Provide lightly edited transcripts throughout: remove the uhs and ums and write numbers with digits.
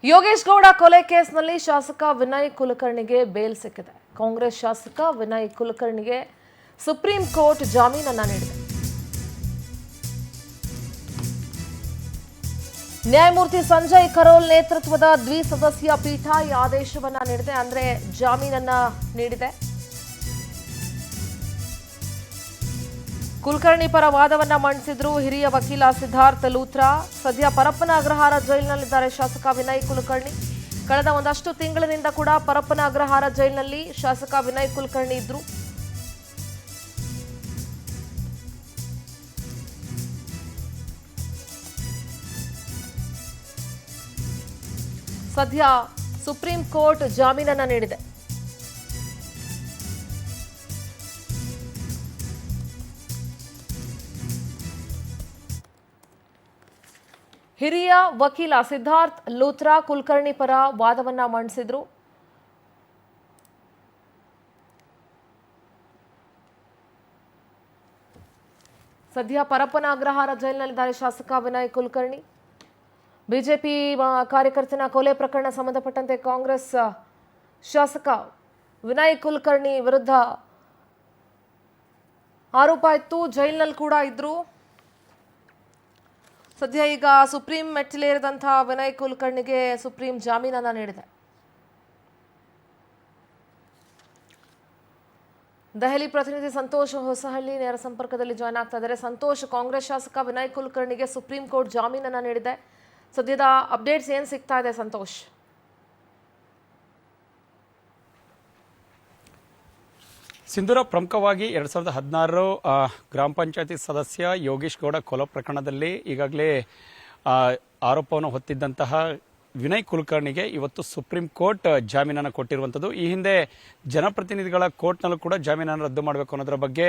ಯೋಗೇಶ್ ಗೌಡ ಕೊಲೆ ಕೇಸ್ನಲ್ಲಿ ಶಾಸಕ ವಿನಯ್ ಕುಲಕರ್ಣಿಗೆ ಬೇಲ್ ಸಿಕ್ಕಿದೆ. ಕಾಂಗ್ರೆಸ್ ಶಾಸಕ ವಿನಯ್ ಕುಲಕರ್ಣಿಗೆ ಸುಪ್ರೀಂ ಕೋರ್ಟ್ ಜಾಮೀನನ್ನ ನೀಡಿದೆ. ನ್ಯಾಯಮೂರ್ತಿ ಸಂಜಯ್ ಕರೋಲ್ ನೇತೃತ್ವದ ದ್ವಿಸದಸ್ಯ ಪೀಠ ಈ ಆದೇಶವನ್ನ ನೀಡಿದೆ, ಅಂದ್ರೆ ಜಾಮೀನನ್ನ ನೀಡಿದೆ. ಕುಲಕರ್ಣಿ ಪರ ವಾದವನ್ನ ಮಂಡಿಸಿದ್ರು ಹಿರಿಯ ವಕೀಲ ಸಿದ್ಧಾರ್ಥ ಲೂಥ್ರಾ. ಸದ್ಯ ಪರಪ್ಪನ ಅಗ್ರಹಾರ ಜೈಲಿನಲ್ಲಿದ್ದಾರೆ ಶಾಸಕ ವಿನಯ್ ಕುಲಕರ್ಣಿ. ಕಳೆದ ಒಂದಷ್ಟು ತಿಂಗಳಿನಿಂದ ಕೂಡ ಪರಪ್ಪನ ಅಗ್ರಹಾರ ಜೈಲಿನಲ್ಲಿ ಶಾಸಕ ವಿನಯ್ ಕುಲಕರ್ಣಿ ಇದ್ರು. ಸದ್ಯ ಸುಪ್ರೀಂ ಕೋರ್ಟ್ ಜಾಮೀನನ್ನ ನೀಡಿದೆ. ಹಿರಿಯ ವಕೀಲ ಸಿದ್ಧಾರ್ಥ ಲೂಥ್ರಾ ಕುಲಕರ್ಣಿ ಪರ ವಾದವನ್ನ ಮಂಡಿಸಿದ್ರು. ಸದ್ಯ ಪರಪ್ಪನ ಅಗ್ರಹಾರ ಜೈಲಿನಲ್ಲಿದ್ದಾರೆ ಶಾಸಕ ವಿನಯ್ ಕುಲಕರ್ಣಿ. ಬಿಜೆಪಿ ಕಾರ್ಯಕರ್ತನ ಕೊಲೆ ಪ್ರಕರಣ ಸಂಬಂಧಪಟ್ಟಂತೆ ಕಾಂಗ್ರೆಸ್ ಶಾಸಕ ವಿನಯ್ ಕುಲಕರ್ಣಿ ವಿರುದ್ಧ ಆರೋಪ ಇತ್ತು, ಜೈಲಿನಲ್ಲಿ ಕೂಡ ಇದ್ರು. ಸದ್ಯ ಈಗ ಸುಪ್ರೀಂ ಮೆಟ್ಟಿಲೇರಿದಂತಹ ವಿನಯ್ ಕುಲಕರ್ಣಿಗೆ ಸುಪ್ರೀಂ ಜಾಮೀನನ್ನ ನೀಡಿದೆ. ದೆಹಲಿ ಪ್ರತಿನಿಧಿ ಸಂತೋಷ್ ಹೊಸಹಳ್ಳಿ ನೇರ ಸಂಪರ್ಕದಲ್ಲಿ ಜಾಯ್ನ್ ಆಗ್ತಾ ಇದ್ದಾರೆ. ಸಂತೋಷ್, ಕಾಂಗ್ರೆಸ್ ಶಾಸಕ ವಿನಯ್ ಕುಲಕರ್ಣಿಗೆ ಸುಪ್ರೀಂ ಕೋರ್ಟ್ ಜಾಮೀನನ್ನ ನೀಡಿದೆ. ಸದ್ಯದ ಅಪ್ಡೇಟ್ಸ್ ಏನ್ ಸಿಗ್ತಾ ಇದೆ ಸಂತೋಷ್? ಸಿಂಧೂರ, ಪ್ರಮುಖವಾಗಿ 2016 ಗ್ರಾಮ ಪಂಚಾಯತಿ ಸದಸ್ಯ ಯೋಗೇಶ್ ಗೌಡ ಕೊಲೆ ಪ್ರಕರಣದಲ್ಲಿ ಈಗಾಗಲೇ ಆರೋಪವನ್ನು ಹೊತ್ತಿದ್ದಂತಹ ವಿನಯ್ ಕುಲಕರ್ಣಿಗೆ ಇವತ್ತು ಸುಪ್ರೀಂ ಕೋರ್ಟ್ ಜಾಮೀನನ್ನು ಕೊಟ್ಟಿರುವಂಥದ್ದು. ಈ ಹಿಂದೆ ಜನಪ್ರತಿನಿಧಿಗಳ ಕೋರ್ಟ್ನಲ್ಲೂ ಕೂಡ ಜಾಮೀನನ್ನು ರದ್ದು ಮಾಡಬೇಕು ಅನ್ನೋದರ ಬಗ್ಗೆ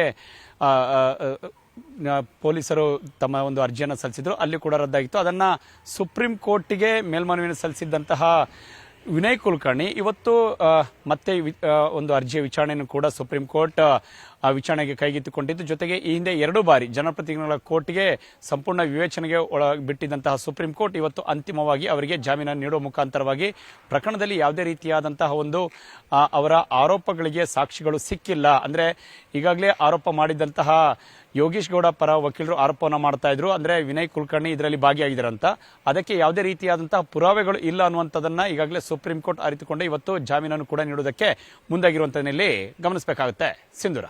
ಪೊಲೀಸರು ತಮ್ಮ ಒಂದು ಅರ್ಜಿಯನ್ನು ಸಲ್ಲಿಸಿದ್ರು, ಅಲ್ಲಿ ಕೂಡ ರದ್ದಾಗಿತ್ತು. ಅದನ್ನ ಸುಪ್ರೀಂ ಕೋರ್ಟಿಗೆ ಮೇಲ್ಮನವಿಯನ್ನು ಸಲ್ಲಿಸಿದ್ದಂತಹ ವಿನಯ್ ಕುಲಕರ್ಣಿ ಇವತ್ತು ಮತ್ತೆ ಒಂದು ಅರ್ಜಿಯ ವಿಚಾರಣೆಯನ್ನು ಕೂಡ ಸುಪ್ರೀಂ ಕೋರ್ಟ್ ವಿಚಾರಣೆಗೆ ಕೈಗೆತ್ತಿಕೊಂಡಿದ್ದು. ಜೊತೆಗೆ ಈ ಹಿಂದೆ 2 ಬಾರಿ ಜನಪ್ರತಿನಿಧಿಗಳ ಕೋರ್ಟ್ಗೆ ಸಂಪೂರ್ಣ ವಿವೇಚನೆಗೆ ಬಿಟ್ಟಿದ್ದಂತಹ ಸುಪ್ರೀಂ ಕೋರ್ಟ್ ಇವತ್ತು ಅಂತಿಮವಾಗಿ ಅವರಿಗೆ ಜಾಮೀನನ್ನು ನೀಡುವ ಮುಖಾಂತರವಾಗಿ ಪ್ರಕರಣದಲ್ಲಿ ಯಾವುದೇ ರೀತಿಯಾದಂತಹ ಒಂದು ಅವರ ಆರೋಪಗಳಿಗೆ ಸಾಕ್ಷಿಗಳು ಸಿಕ್ಕಿಲ್ಲ, ಅಂದ್ರೆ ಈಗಾಗಲೇ ಆರೋಪ ಮಾಡಿದಂತಹ ಯೋಗೇಶ್ ಗೌಡ ಪರ ವಕೀಲರು ಆರೋಪವನ್ನು ಮಾಡ್ತಾ ಇದ್ರು, ಅಂದ್ರೆ ವಿನಯ್ ಕುಲಕರ್ಣಿ ಇದರಲ್ಲಿ ಭಾಗಿಯಾಗಿದ್ದಾರಂತ, ಅದಕ್ಕೆ ಯಾವುದೇ ರೀತಿಯಾದಂತಹ ಪುರಾವೆಗಳು ಇಲ್ಲ ಅನ್ನುವಂಥದ್ದನ್ನ ಈಗಾಗಲೇ ಸುಪ್ರೀಂ ಕೋರ್ಟ್ ಅರಿತುಕೊಂಡು ಇವತ್ತು ಜಾಮೀನನ್ನು ಕೂಡ ನೀಡುವುದಕ್ಕೆ ಮುಂದಾಗಿರುವಂತಲ್ಲಿ ಗಮನಿಸಬೇಕಾಗುತ್ತೆ. ಸಿಂಧೂರ.